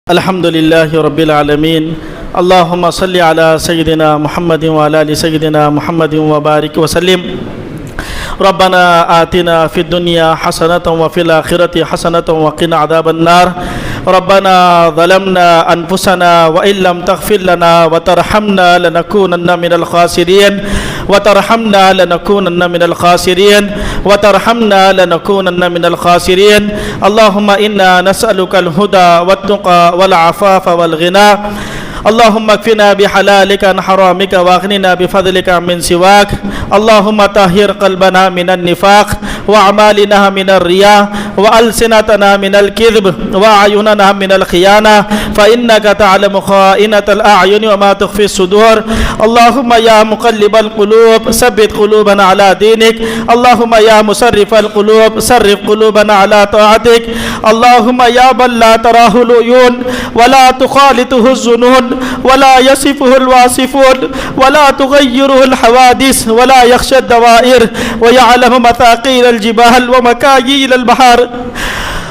الحمد لله رب العالمين اللهم صل على سيدنا محمد وعلى آل سيدنا محمد وبارك وسلم ربنا آتنا في الدنيا حسنة وفي الآخرة حسنة وقنا عذاب النار ربنا ظلمنا أنفسنا وإن لم تغفر لنا وترحمنا لنكونن من الخاسرين وترحمنا لنكونن من الخاسرين وترحمنا لنكونن من الخاسرين اللهم إنا نسألك الهدى والتقى والعفاف والغنى اللهم اكفنا بحلالك عن حرامك واغننا بفضلك من سواك اللهم طهر قلبنا من النفاق وأعمالنا من الرياء وألسنتنا من الكذب وأعيننا من الخيانة فإنك تعلم خائنة الأعين وما تخفي الصدور اللهم يا مقلب القلوب ثبت قلوبنا على دينك اللهم يا مصرف القلوب صرف قلوبنا على طاعتك اللهم يا من لا تراه العيون ولا تخالطه الظنون ولا يصفه الواصفون ولا تغيره الحوادث ولا يخشى الدوائر ويعلم مثاقيل الجبال ومكاييل البحر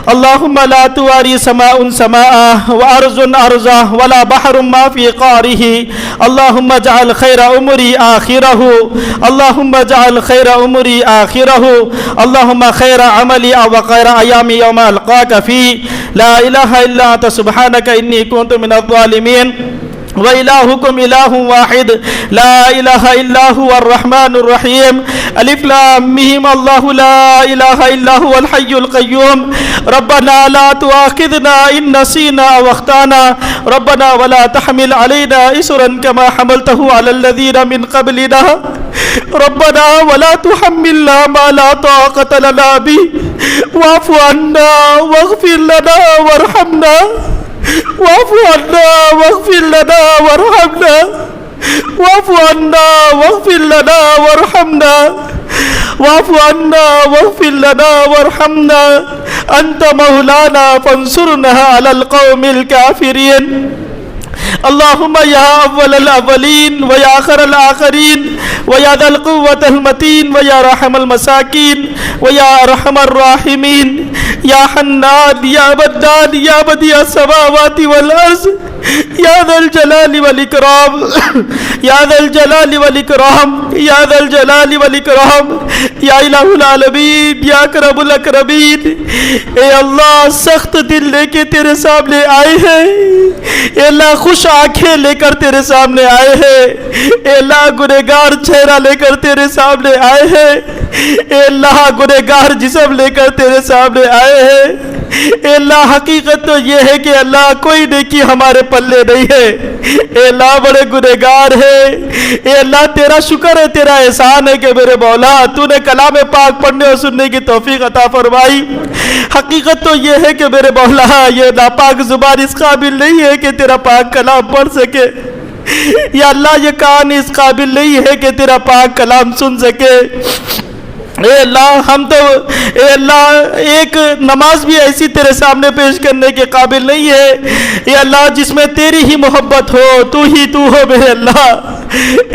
اللهم لا تواري سماء سماء وأرض أرضا ولا بحر ما في قاره اللهم اجعل خير أمري آخره اللهم اجعل خير أمري آخره اللهم خير عملي وخير أيامي يوم ألقاك فيه لا إله إلا أنت سبحانك إني كنت من الظالمين وإلهكم إله واحد لا إله إلا هو الرحمن الرحيم ألف لام ميم الله لا إله إلا هو الحي القيوم ربنا لا تؤاخذنا إن نسينا أو أخطأنا ربنا ولا تحمل علينا إصرا كما حملته على الذين من قبلنا ربنا ولا تحملنا ما لا طاقة لنا به واعف عنا واغفر لنا وارحمنا واعف عنا واغفر لنا وارحمنا واعف عنا واغفر لنا وارحمنا واعف عنا واغفر لنا وارحمنا أنت مولانا فانصرنا على القوم الكافرين اللهم يا أول الأولين ويا آخر الآخرين ويا ذا القوة المتين ويا رحم المساكين ويا أرحم الراحمين يا حنان يا بدان يا بديع السماوات والأرض يا ذا الجلال والإكرام يا ذا الجلال والإكرام يا ذا الجلال والإكرام يا إله العالمين يا أكرم الأكرمين اے اللہ سخت دل لے کے تیرے سامنے آئے ہیں اے اللہ خوش آنکھیں لے کر تیرے سامنے آئے ہیں اے اللہ گنہگار چہرہ لے کر تیرے سامنے آئے ہیں اے اللہ گنہگار جسم لے کر تیرے سامنے آئے ہیں اے اللہ حقیقت تو یہ ہے کہ اللہ کوئی نیکی ہمارے پلے نہیں ہے اے اللہ بڑے گنہگار ہے اے اللہ تیرا شکر ہے تیرا احسان ہے کہ میرے مولا تو نے کلام پاک پڑھنے اور سننے کی توفیق عطا فرمائی حقیقت تو یہ ہے کہ میرے مولا یہ ناپاک زبان اس قابل نہیں ہے کہ تیرا پاک کلام پڑھ سکے یا اللہ یہ کان اس قابل نہیں ہے کہ تیرا پاک کلام سن سکے اے اللہ ہم تو اے اللہ ایک نماز بھی ایسی تیرے سامنے پیش کرنے کے قابل نہیں ہے اے اللہ جس میں تیری ہی محبت ہو تو ہو میرے اللہ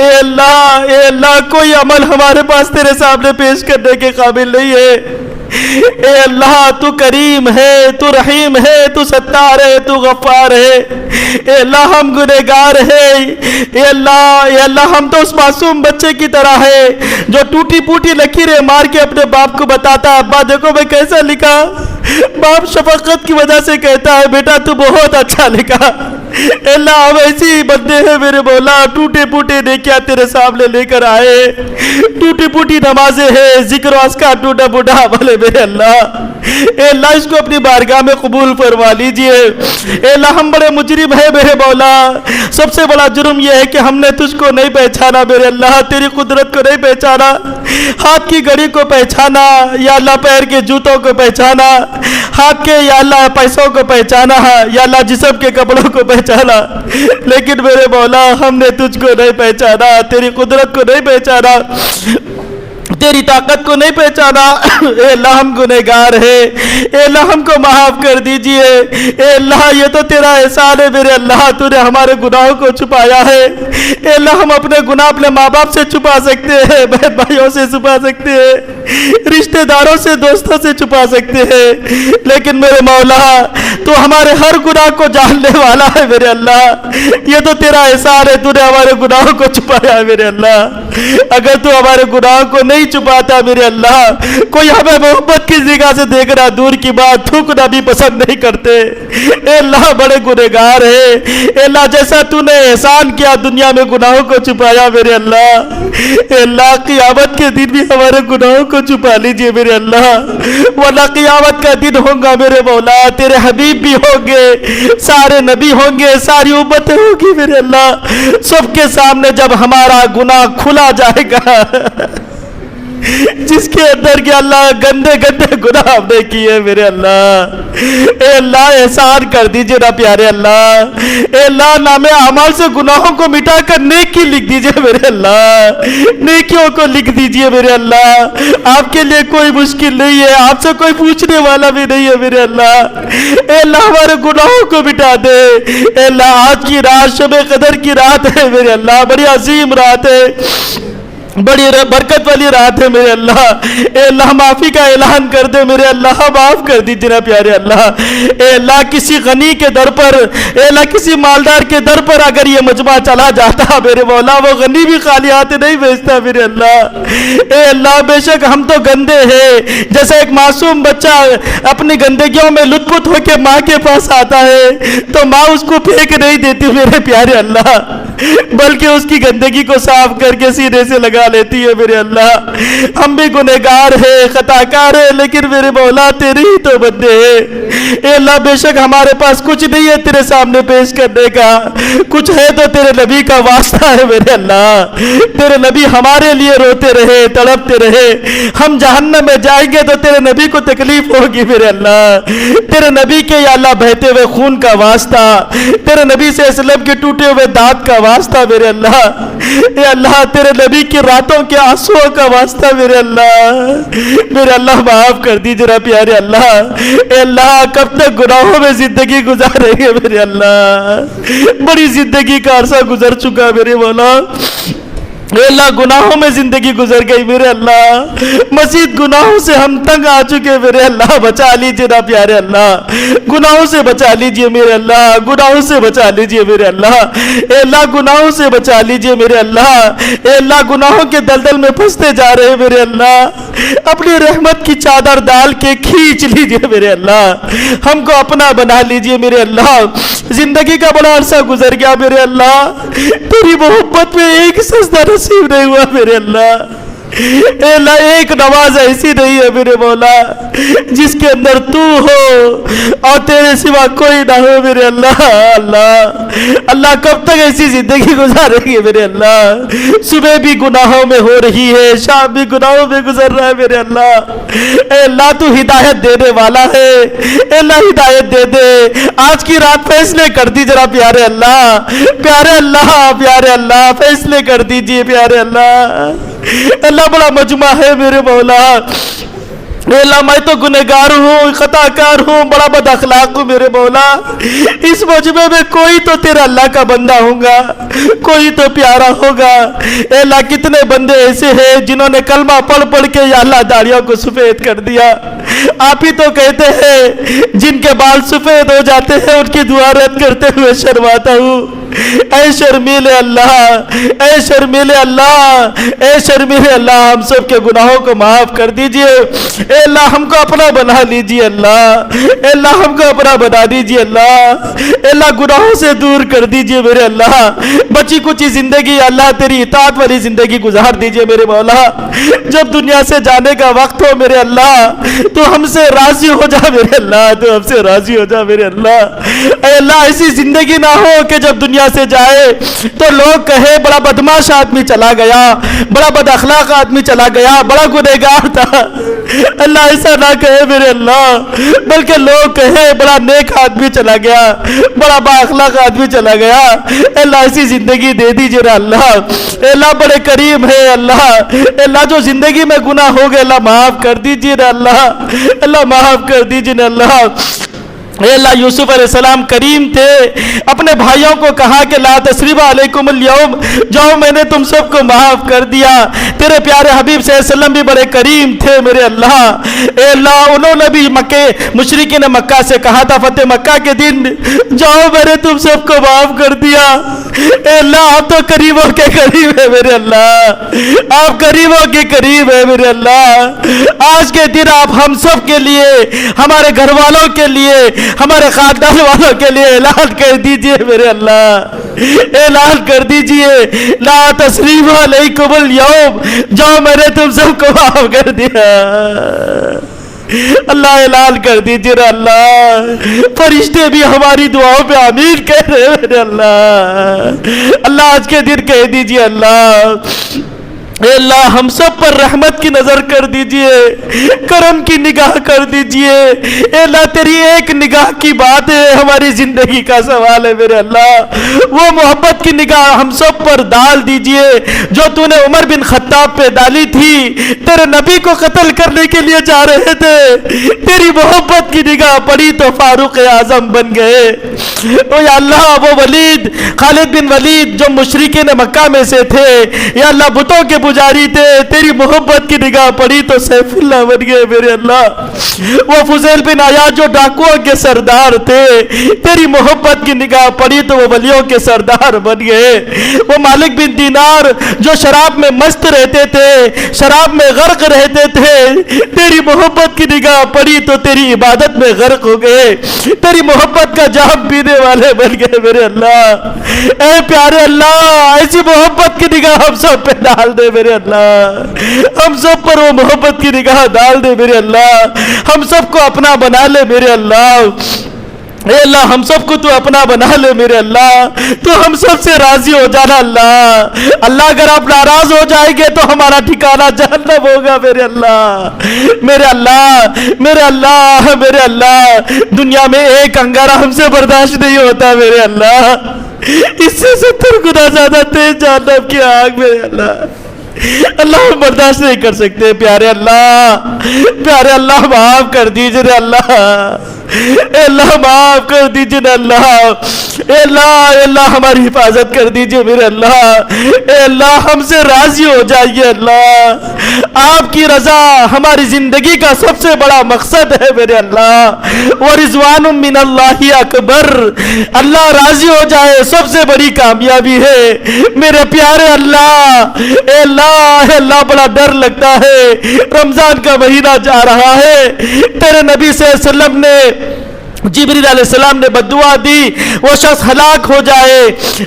اے اللہ کوئی عمل ہمارے پاس تیرے سامنے پیش کرنے کے قابل نہیں ہے اے اللہ تو کریم ہے تو رحیم ہے تو ستار ہے تو غفار ہے اے اللہ ہم گنہگار ہے اے اللہ ہم تو اس معصوم بچے کی طرح ہے جو ٹوٹی پوٹی لکیریں مار کے اپنے باپ کو بتاتا ہے ابا دیکھو میں کیسا لکھا باپ شفقت کی وجہ سے کہتا ہے بیٹا تو بہت اچھا لکھا اے اللہ ہم ایسی بندے ہیں میرے مولا ٹوٹے پوٹے نیکیاں تیرے سامنے لے کر آئے ٹوٹی پوٹی نمازیں ہیں ذکر و اذکار ٹوٹا پوٹا عمل میرے اللہ اے اللہ اس کو اپنی بارگاہ میں قبول فرما لیجئے اے اللہ ہم بڑے مجرم ہیں میرے مولا سب سے بڑا جرم یہ ہے کہ ہم نے تجھ کو نہیں پہچانا میرے اللہ تیری قدرت کو نہیں پہچانا ہاتھ کی گھڑی کو پہچانا یا اللہ پیر کے جوتوں کو پہچانا ہاتھ کے یا اللہ پیسوں کو پہچانا یا اللہ جسم کے کپڑوں کو پہچانا لیکن میرے مولا ہم نے تجھ کو نہیں پہچانا تیری قدرت کو نہیں پہچانا تیری طاقت کو نہیں پہچانا۔ اے اللہ ہم گنہگار ہیں، اے اللہ ہم کو معاف کر دیجئے۔ اے اللہ یہ تو تیرا احسان ہے میرے اللہ، تو نے ہمارے گناہوں کو چھپایا ہے۔ اے اللہ ہم اپنے گناہ اپنے ماں باپ سے چھپا سکتے ہیں، بہن بھائیوں سے چھپا سکتے ہیں، رشتہ داروں سے دوستوں سے چھپا سکتے ہیں، لیکن میرے مولا تو ہمارے ہر گناہ کو جاننے والا ہے میرے اللہ۔ یہ تو تیرا احسان ہے، تو نے ہمارے گناہوں کو چھپایا ہے میرے اللہ۔ اگر تو ہمارے گناہوں کو نہیں چھپاتا میرے اللہ، کوئی ہمیں محبت کی نگاہ سے دیکھنا دور کی بات، تھوکنا بھی پسند نہیں کرتے۔ اے اللہ بڑے گنہگار ہیں، اے اللہ جیسا تو نے احسان کیا دنیا میں گناہوں کو چھپایا میرے اللہ، اے اللہ قیامت کے دن بھی ہمارے گناہوں کو چھپا لیجئے میرے اللہ، ورنہ قیامت کا دن ہوگا میرے مولا، تیرے حبیب بھی ہوں گے، سارے نبی ہوں گے، ساری امتیں ہوگی میرے اللہ، سب کے سامنے جب ہمارا گناہ کھلا جائے گا، جس کے اندر کہ اللہ گندے گندے گناہ ہم نے کیے میرے اللہ، اے اللہ احسان کر دیجئے نا پیارے اللہ، اے اللہ نام اعمال سے گناہوں کو مٹا کر نیکی لکھ دیجئے میرے اللہ، نیکیوں کو لکھ دیجئے میرے اللہ، آپ کے لیے کوئی مشکل نہیں ہے، آپ سے کوئی پوچھنے والا بھی نہیں ہے میرے اللہ، اے اللہ ہمارے گناہوں کو مٹا دے۔ اے اللہ آج کی رات شب قدر کی رات ہے میرے اللہ، بڑی عظیم رات ہے، بڑی برکت والی رات ہے میرے اللہ، اے اللہ معافی کا اعلان کر دے میرے اللہ، معاف کر دیجیے نا پیارے اللہ۔ اے اللہ کسی غنی کے در پر، اے اللہ کسی مالدار کے در پر اگر یہ مجمع چلا جاتا میرے مولا، وہ غنی بھی خالی ہاتھ نہیں بھیجتا میرے اللہ۔ اے اللہ بے شک ہم تو گندے ہیں، جیسے ایک معصوم بچہ اپنی گندگیوں میں لطف ہو کے ماں کے پاس آتا ہے تو ماں اس کو پھینک نہیں دیتی میرے پیارے اللہ، بلکہ اس کی گندگی کو صاف کر کے سینے سے لگا لیتی ہے میرے اللہ۔ ہم بھی گنہگار ہیں، خطا کار ہیں، لیکن میرے مولا تیرے ہی تو بندے ہیں۔ اے اللہ بے شک ہمارے پاس کچھ نہیں ہے تیرے سامنے پیش کرنے کا، کچھ ہے تو تیرے نبی کا واسطہ ہے میرے اللہ، تیرے نبی ہمارے لیے روتے رہے، تڑپتے رہے، ہم جہنم میں جائیں گے تو تیرے نبی کو تکلیف ہوگی میرے اللہ، تیرے نبی کے یا اللہ بہتے ہوئے خون کا واسطہ، تیرے نبی سے اسلام کے ٹوٹے ہوئے دانت کا واسطہ میرے اللہ، اے اللہ تیرے نبی کی راتوں کے آنسوؤں کا واسطہ میرے اللہ معاف کر دیجیے نا پیارے اللہ۔ اے اللہ کب تک گناہوں میں زندگی گزاریں گے میرے اللہ، بڑی زندگی کا عرصہ گزر چکا میرے مولا، اے اللہ گناہوں میں زندگی گزر گئی میرے اللہ، مزید گناہوں سے ہم تنگ آ چکے میرے اللہ، بچا لیجئے نا پیارے اللہ، گناہوں سے بچا لیجئے میرے اللہ، گناہوں سے بچا لیجئے میرے اللہ، اے اللہ گناہوں سے بچا لیجئے میرے اللہ، اے اللہ گناہوں کے دلدل میں پھنستے جا رہے میرے اللہ، اپنی رحمت کی چادر ڈال کے کھینچ لیجئے میرے اللہ، ہم کو اپنا بنا لیجئے میرے اللہ، زندگی کا بڑا عرصہ گزر گیا میرے اللہ، تیری محبت میں ایک سجدہ نصیب نہیں ہوا میرے اللہ، اے اللہ ایک نماز ایسی نہیں ہے میرے مولا جس کے اندر تو ہو اور تیرے سوا کوئی نہ ہو میرے اللہ۔ اللہ کب تک ایسی زندگی گزارے گی میرے اللہ، صبح بھی گناہوں میں ہو رہی ہے، شام بھی گناہوں میں گزر رہا ہے میرے اللہ، اے اللہ تو ہدایت دینے والا ہے، اے اللہ ہدایت دے دے، آج کی رات فیصلے کر دی ذرا پیارے اللہ، پیارے اللہ، پیارے اللہ فیصلے کر دیجئے پیارے اللہ۔ اللہ بڑا مجمع ہے میرے مولا، اے اللہ میں تو گنہگار ہوں، خطا کار ہوں، بڑا بد اخلاق ہوں میرے مولا، اس مجمع میں کوئی تو تیرا اللہ کا بندہ ہوگا، کوئی تو پیارا ہوگا، اے اللہ کتنے بندے ایسے ہیں جنہوں نے کلمہ پڑھ پڑھ کے یا اللہ داڑھیوں کو سفید کر دیا، آپ ہی تو کہتے ہیں جن کے بال سفید ہو جاتے ہیں ان کی دعا رد کرتے ہوئے شرماتا ہوں، اے شرمیل اللہ، اے شرمیل اللہ، اے شرمیل اللہ ہم سب کے گناہوں کو معاف کر دیجئے، اے اللہ ہم کو اپنا بنا لیجئے اللہ، اے اللہ ہم کو اپنا بنا دیجئے اللہ، اے اللہ گناہوں سے دور کر دیجئے میرے اللہ، بچی کچی زندگی اللہ تیری اطاعت والی زندگی گزار دیجئے میرے مولا، جب دنیا سے جانے کا وقت ہو میرے اللہ تو ہم سے راضی ہو جا میرے اللہ، تو ہم سے راضی ہو جا میرے اللہ، اے اللہ ایسی زندگی نہ ہو کہ جب دنیا سے جائے تو لوگ کہے بڑا بدماش آدمی چلا گیا، بڑا بد اخلاق آدمی چلا گیا، بڑا گنہگار تھا، اللہ ایسا نہ کہے میرے اللہ، بلکہ لوگ کہیں بڑا نیک آدمی چلا گیا، بڑا با اخلاق آدمی چلا گیا، اللہ ایسی زندگی دے دیجیے نا اللہ۔ اللہ بڑے کریم ہے اللہ، اللہ جو زندگی میں گناہ ہو گئے اللہ معاف کر دیجیے نا اللہ، اللہ معاف کر دیجیے نا اللہ۔ اے اللہ یوسف علیہ السلام کریم تھے، اپنے بھائیوں کو کہا کہ لا تثریب علیکم اليوم، جاؤ میں نے تم سب کو معاف کر دیا۔ تیرے پیارے حبیب صلی اللہ علیہ وسلم بھی بڑے کریم تھے میرے اللہ۔ اے اللہ انہوں نے بھی مشرکین مکہ سے کہا تھا فتح مکہ کے دن، جاؤ میں نے تم سب کو معاف کر دیا۔ اے اللہ آپ تو قریبوں کے قریب ہے میرے اللہ، آپ قریبوں کے قریب ہے میرے اللہ۔ آج کے دن آپ ہم سب کے لیے، ہمارے گھر والوں کے لیے، ہمارے خاندان والوں کے لیے اعلان کر دیجئے میرے اللہ، اعلان کر دیجئے لا تثریب علیکم اليوم، جاؤ میں نے تم سب کو معاف کر دیا۔ اللہ اعلان کر دیجئے نا اللہ، فرشتے بھی ہماری دعاؤں پہ آمین کہہ رہے ہیں میرے اللہ۔ اللہ آج کے دن کہہ دیجئے اللہ، اے اللہ ہم سب پر رحمت کی نظر کر دیجئے، کرم کی نگاہ کر دیجئے۔ اے اللہ تیری ایک نگاہ کی بات ہے، ہماری زندگی کا سوال ہے میرے اللہ، وہ محبت کی نگاہ ہم سب پر ڈال دیجئے جو تو نے عمر بن خطاب پہ ڈالی تھی، تیرے نبی کو قتل کرنے کے لیے جا رہے تھے، تیری محبت کی نگاہ پڑی تو فاروق اعظم بن گئے۔ او یا اللہ وہ ولید، خالد بن ولید جو مشرکین مکہ میں سے تھے، یا اللہ بتوں کے پجاری تھے، تیری محبت کی نگاہ پڑی تو سیف اللہ بن گئے میرے اللہ۔ وہ فضیل بن عیاض جو ڈاکوؤں کے سردار تھے، تیری محبت کی نگاہ پڑی تو وہ ولیوں کے سردار بن گئے۔ وہ مالک بن دینار جو شراب میں مست رہتے تھے، شراب میں غرق رہتے تھے، تیری محبت کی نگاہ پڑی تو تیری عبادت میں غرق ہو گئے، تیری محبت کا جام پینے والے بن گئے میرے اللہ۔ اے پیارے اللہ ایسی محبت کی نگاہ ہم سب پہ ڈال دے میرے اللہ، ہم سب پر وہ محبت کی نگاہ ڈال دے میرے اللہ، ہم سب کو اپنا بنا لے میرے اللہ۔ اے اللہ ہم سب کو تو اپنا بنا لے میرے اللہ، تو ہم سب سے راضی ہو جانا اللہ۔ اللہ اگر آپ ناراض ہو جائیں گے تو ہمارا ٹھکانہ جہنم ہوگا میرے اللہ، میرے اللہ، میرے اللہ، میرے اللہ۔ دنیا میں ایک انگارہ ہم سے برداشت نہیں ہوتا میرے اللہ، اس سے 70 گنا زیادہ تیز جہنم کی آگ میرے اللہ، اللہ ہم برداشت نہیں کر سکتے۔ پیارے اللہ، پیارے اللہ معاف کر دیجئے اللہ، اے اللہ معاف کر دیجئے نا اللہ، اے اللہ، اے اللہ ہماری حفاظت کر دیجئے میرے اللہ، اے اللہ ہم سے راضی ہو جائیے اللہ۔ آپ کی رضا ہماری زندگی کا سب سے بڑا مقصد ہے میرے اللہ، ورضوان من اللہ اکبر، اللہ راضی ہو جائے سب سے بڑی کامیابی ہے میرے پیارے اللہ۔ اے اللہ، اے اللہ بڑا ڈر لگتا ہے، رمضان کا مہینہ جا رہا ہے، تیرے نبی صلی اللہ علیہ وسلم نے، جبریل علیہ السلام نے بددعا دی وہ شخص ہلاک ہو جائے،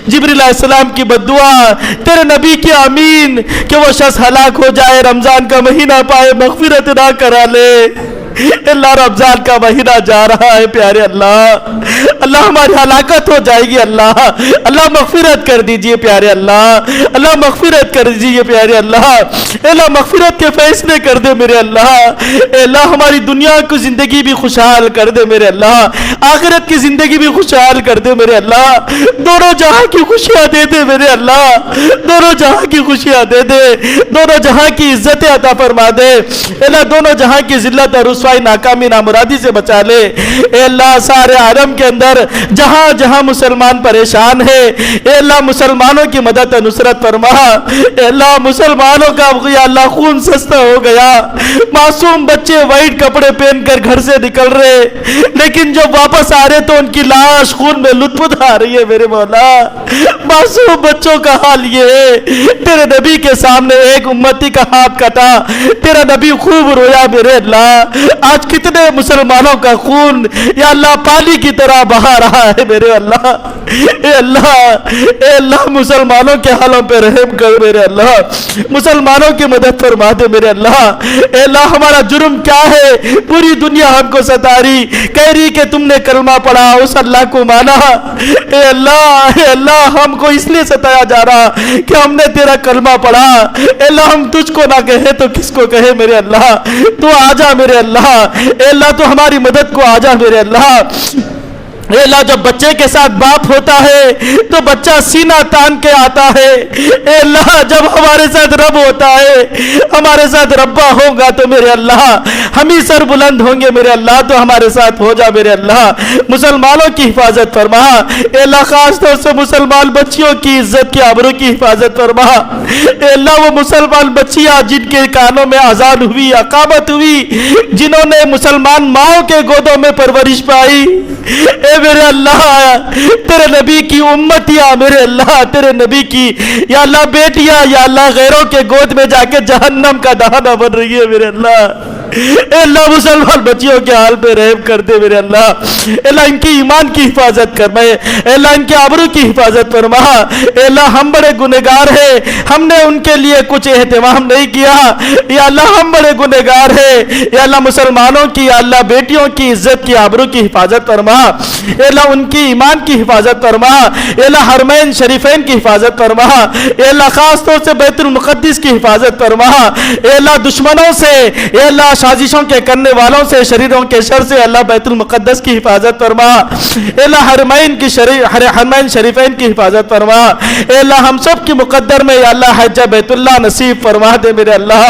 جبریل علیہ السلام کی بددعا تیرے نبی کی آمین کہ وہ شخص ہلاک ہو جائے، رمضان کا مہینہ پائے، مغفرت نہ کرا لے۔ اللہ رمضان کا مہینہ جا رہا ہے پیارے اللہ، اللہ ہماری ہلاکت ہو جائے گی اللہ، اللہ مغفرت کر دیجئے پیارے اللہ، اللہ مغفرت کر دیجئے پیارے اللہ، اللہ مغفرت کے فیصلے کر دے میرے اللہ، اے اللہ ہماری دنیا کی زندگی بھی خوشحال کر دے میرے اللہ، آخرت کی زندگی بھی خوشحال کر دے میرے اللہ، دونوں جہاں کی خوشیاں دے دے میرے اللہ، دونوں جہاں کی خوشیاں دے دے، دونوں جہاں کی عزت عطا فرما دے، اللہ دونوں جہاں کی ذلت اور رسوائی ناکامی نامرادی سے بچا لے۔ اے اللہ سارے عالم کے اندر جہاں جہاں مسلمان پریشان ہے، اے اللہ مسلمانوں کی مدد و نصرت فرما، اے اللہ مسلمانوں کا یا اللہ خون سستا ہو گیا، معصوم بچے وائٹ کپڑے پہن کر گھر سے نکل رہے، لیکن جب واپس آ رہے تو ان کی لاش خون میں لطف آ رہی ہے میرے مولا۔ معصوم بچوں کا حال یہ ہے، تیرے نبی کے سامنے ایک امتی کا ہاتھ کٹا، تیرا نبی خوب رویا میرے اللہ، آج کتنے مسلمانوں کا خون یا اللہ پانی کی طرح بہا رہا ہے میرے اللہ. اے اللہ مسلمانوں کے حالوں پہ رحم کر میرے اللہ, مسلمانوں کی مدد فرما دے میرے اللہ. اے اللہ ہمارا جرم کیا ہے, پوری دنیا ہم کو ستا رہی, کہہ رہی کہ تم نے کلمہ پڑھا, اس اللہ کو مانا. اے اللہ ہم کو اس لیے ستایا جا رہا کہ ہم نے تیرا کلمہ پڑھا. اے اللہ ہم تجھ کو نہ کہے تو کس کو کہے میرے اللہ, تو آجا میرے اللہ. اے اللہ تو ہماری مدد کو آجا میرے اللہ. اے اللہ جب بچے کے ساتھ باپ ہوتا ہے تو بچہ سینہ تان کے آتا ہے. اے اللہ جب ہمارے ساتھ رب ہوتا ہے, ہمارے ساتھ ربا ہوگا تو میرے اللہ ہم ہی سر بلند ہوں گے میرے اللہ. تو ہمارے ساتھ ہو جا میرے اللہ, مسلمانوں کی حفاظت فرما. اے اللہ خاص طور سے مسلمان بچیوں کی عزت کی آبرو کی حفاظت فرما. اے اللہ وہ مسلمان بچیاں جن کے کانوں میں اذان ہوئی, اقامت ہوئی, جنہوں نے مسلمان ماؤں کے گودوں میں پرورش پائی, اے میرے اللہ تیرے نبی کی امتیاں, میرے اللہ تیرے نبی کی یا اللہ بیٹیاں یا اللہ غیروں کے گود میں جا کے جہنم کا دہانہ بن رہی ہے میرے اللہ. اے اللہ مسلمان بچیوں کے حال پہ رحم کر دے میرے اللہ. اے اللہ ان کی ایمان کی حفاظت کر, اے اللہ ان کے آبرو کی حفاظت فرما. اے اللہ ہم بڑے گنہگار ہیں, ہم نے ان کے لیے کچھ اہتمام نہیں کیا. یا اللہ ہم بڑے گنہگار ہیں. یا اللہ مسلمانوں کی یا اللہ بیٹیوں کی عزت کی آبرو کی حفاظت فرما. اے اللہ ان کی ایمان کی حفاظت فرما. اے اللہ حرمین شریفین کی حفاظت فرما. اے اللہ خاص طور سے بیت المقدس کی حفاظت فرما. اے اللہ دشمنوں سے, اے اللہ سازشوں کے کرنے والوں سے, شریروں کے شر سے اللہ بیت المقدس کی حفاظت فرما. اے اللہ حرمین شریفین کی حفاظت فرما. اے اللہ ہم سب کی مقدر میں یا اللہ حج بیت اللہ نصیب فرما دے میرے اللہ.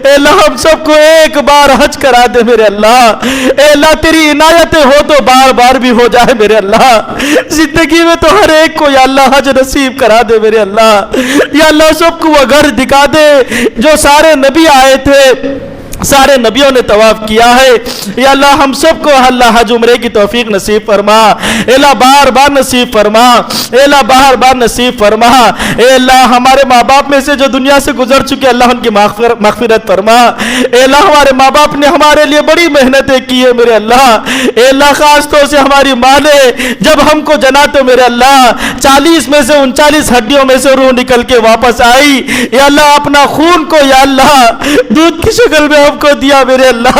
اے اللہ ہم سب کو ایک بار حج کرا دے میرے اللہ. اے اللہ تیری عنایتیں ہو تو بار بار بھی ہو جائے میرے اللہ. زندگی میں تو ہر ایک کو یا اللہ حج نصیب کرا دے میرے اللہ. یا اللہ سب کو وہ گھر دکھا دے جو سارے نبی آئے تھے, سارے نبیوں نے طواف کیا ہے. یا اللہ ہم سب کو اللہ حج عمرے کی توفیق نصیب فرما. اے اللہ بار بار نصیب فرما. اے اللہ بار بار نصیب فرما. اے اللہ ہمارے ماں باپ میں سے جو دنیا سے گزر چکے اللہ ان کی مغفرت فرما. اے اللہ ہمارے ماں باپ نے ہمارے لیے بڑی محنتیں کی ہے میرے اللہ. اے اللہ خاص طور سے ہماری ماں نے جب ہم کو جنا تو میرے اللہ 40 میں سے 39 ہڈیوں میں سے روح نکل کے واپس آئی. یا اللہ اپنا خون کو یا اللہ دودھ کی شکل میں ہم کو دیا میرے اللہ.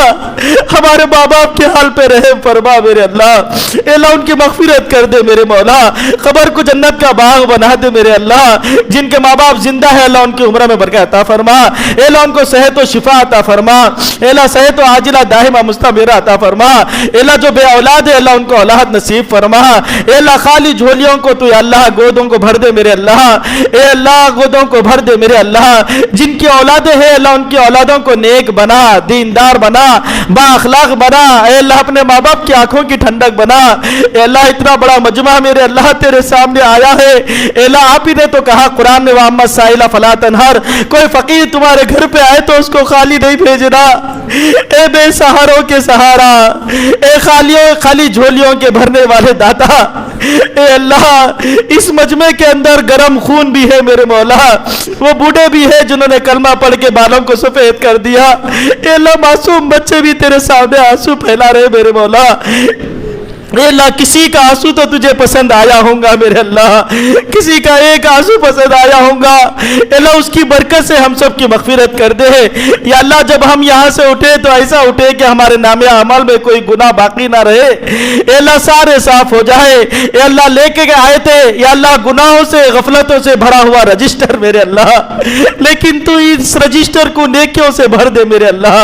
ہمارے ماں باپ کے حال پہ رحم فرما میرے اللہ. اے اللہ ان کی مغفرت کر دے میرے مولا. قبر کو جنت کا باغ بنا دے میرے اللہ. جن کے ماں باپ زندہ ہے اللہ ان کی عمر میں برکت عطا فرما. اے اللہ ان کو صحت و شفا عطا فرما. اے اللہ صحت و عاجلہ دائمہ مستمرہ عطا فرما. اے اللہ جو بے اولاد ہے اللہ ان کو اولاد نصیب فرما. اے اللہ خالی جھولیوں کو تو یا اللہ گودوں کو بھر دے میرے اللہ. اے اللہ گودوں کو بھر دے میرے اللہ. جن کی اولادیں ہیں اللہ ان کی اولادوں کو نیک بنا, دیندار بنا, با اخلاق بنا. اے اللہ اپنے ماں باپ کی آنکھوں کی ٹھنڈک بنا. اے اللہ اتنا بڑا مجمع میرے اللہ تیرے سامنے آیا ہے. اے اللہ آپ ہی نے تو کہا قرآن میں وَأَمَّا السَّائِلَ فَلَا تَنْهَرْ, کوئی فقیر تمہارے گھر پہ آئے تو اس کو خالی نہیں بھیجنا. اے بے سہاروں کے سہارا, اے خالی جھولیوں کے بھرنے والے داتا. اے اللہ اس مجمع کے اندر گرم خون بھی ہے میرے مولا, وہ بوڑھے بھی ہے جنہوں نے کلمہ پڑھ کے بالوں کو سفید کر دیا. اے اللہ معصوم بچے بھی تیرے سامنے آنسو پھیلا رہے میرے مولا. اے اللہ کسی کا آنسو تو تجھے پسند آیا ہوگا میرے اللہ, کسی کا ایک آنسو پسند آیا ہوگا. اے اللہ اس کی برکت سے ہم سب کی مغفرت کر دے. یا اللہ جب ہم یہاں سے اٹھے تو ایسا اٹھے کہ ہمارے نامہ اعمال میں کوئی گناہ باقی نہ رہے. اے اللہ سارے صاف ہو جائے. اے اللہ لے کے آئے تھے یا اللہ گناہوں سے غفلتوں سے بھرا ہوا رجسٹر میرے اللہ, لیکن تو اس رجسٹر کو نیکیوں سے بھر دے میرے اللہ.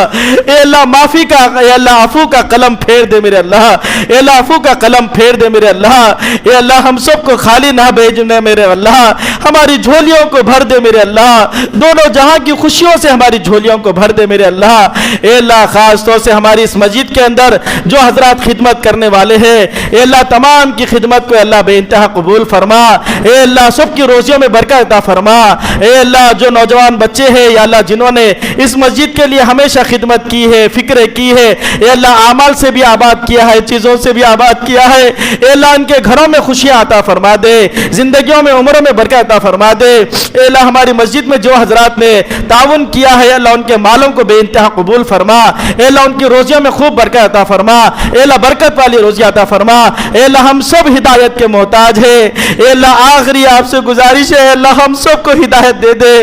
اے اللہ معافی کا, اے اللہ عفو کا قلم پھیر دے میرے اللہ. اے اللہ عفو کا قلم پھیر دے میرے اللہ. اے اللہ ہم سب کو خالی نہ بھیجنے میرے اللہ, ہماری جھولیوں کو بھر دے میرے اللہ. دونوں جہاں کی خوشیوں سے ہماری جھولیوں کو بھر دے میرے اللہ. اے اللہ خاص طور سے ہماری اس مسجد کے اندر جو حضرات خدمت کرنے والے ہیں اے اللہ تمام کی خدمت کو اللہ بے انتہا قبول فرما. اے اللہ سب کی روزیوں میں برکت عطا فرما. اے اللہ جو نوجوان بچے ہیں یا اللہ جنہوں نے اس مسجد کے لیے ہمیشہ خدمت کی ہے, فکر کی ہے, اے اللہ اعمال سے بھی آباد کیا ہے, چیزوں سے بھی آباد برباد کیا ہے، اے اللہ ان کے گھروں میں خوشیاں عطا فرما دے، زندگیوں میں عمروں میں برکت عطا فرما دے۔ اے اللہ ہماری مسجد میں جو حضرات نے تعاون کیا ہے اللہ ان کے مالوں کو بے انتہا قبول فرما، اے اللہ ان کی روزیوں میں خوب برکت عطا فرما، اے اللہ برکت والی روزی عطا فرما۔ اے اللہ ہم سب ہدایت کے محتاج ہیں، اے اللہ آخری آپ سے گزارش ہے اللہ ہم سب کو ہدایت دے دے،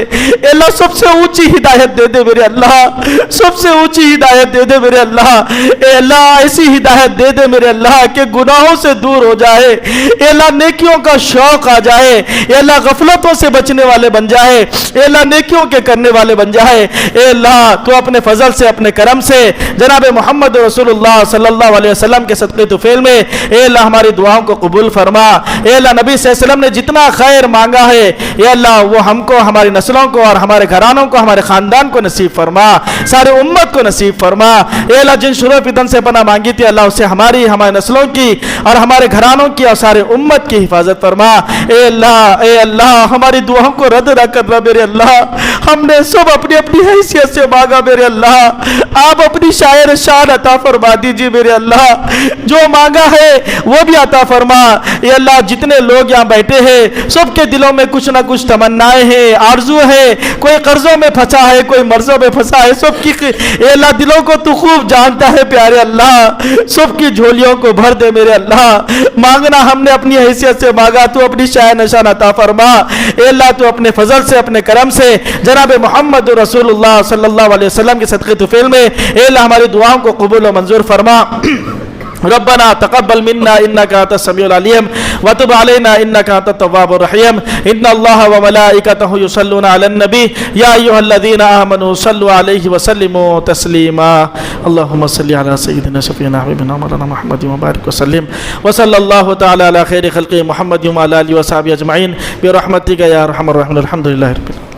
اے اللہ سب سے اونچی ہدایت دے دے میرے اللہ، سب سے اونچی ہدایت دے دے میرے اللہ، اے اللہ ایسی ہدایت دے دے میرے اللہ کہ گناہوں سے دور ہو جائے، اے اللہ نیکیوں کا شوق آ جائے، اے اللہ غفلتوں سے بچنے والے بن جائے، اے اللہ نیکیوں کے کرنے والے بن جائے۔ اے اللہ تو اپنے فضل سے اپنے کرم سے جناب محمد رسول اللہ صلی اللہ علیہ وسلم کے صدقے طفیل میں اے اللہ ہماری دعاؤں کو قبول فرما۔ اے اللہ نبی صلی اللہ علیہ وسلم نے جتنا خیر مانگا ہے اے اللہ وہ ہم کو، ہماری نسلوں کو اور ہمارے گھرانوں کو، ہمارے خاندان کو نصیب فرما، سارے امت کو نصیب فرما۔ اے اللہ جن شرور فتن سے پناہ مانگی تھی اللہ اسے ہماری، ہمارے نسلوں کی اور ہمارے گھرانوں کی اور سارے امت کی حفاظت فرما۔ اے اللہ ہماری دعاؤں کو رد نہ کرنا میرے اللہ، ہم نے سب اپنی اپنی حیثیت سے مانگا میرے اللہ، آپ اپنی شاعر شان عطا فرما دیجیے میرے اللہ، جو مانگا ہے وہ بھی عطا فرما۔ اے اللہ جتنے لوگ یہاں بیٹھے ہیں سب کے دلوں میں کچھ نہ کچھ تمنائیں ہیں، آرزو ہے، کوئی قرضوں میں پھنسا ہے، کوئی مرضوں میں پھنسا ہے، سب کی اے اللہ دلوں کو تو خوب جانتا ہے پیارے اللہ، سب کی جھولیوں کو بھر دے میرے اللہ۔ مانگنا ہم نے اپنی حیثیت سے مانگا، تو اپنی شاہ نشان عطا فرما۔ اے اللہ تو اپنے فضل سے اپنے کرم سے جناب محمد رسول اللہ صلی اللہ علیہ وسلم کے صدقے طفیل میں اے اللہ ہماری دعاؤں کو قبول و منظور فرما۔ ربنا تقبل منا انك انت السميع العليم وتب علينا انك انت التواب الرحيم ان الله وملائكته يصلون على النبي يا ايها الذين امنوا صلوا عليه وسلموا تسليما اللهم صل على سيدنا شفيعنا حبيبنا مولانا محمد وبارك وسلم وصلى الله تعالى على خير خلقه محمد وعلى اله وصحبه اجمعين برحمتك يا ارحم الراحمين الحمد لله رب العالمين۔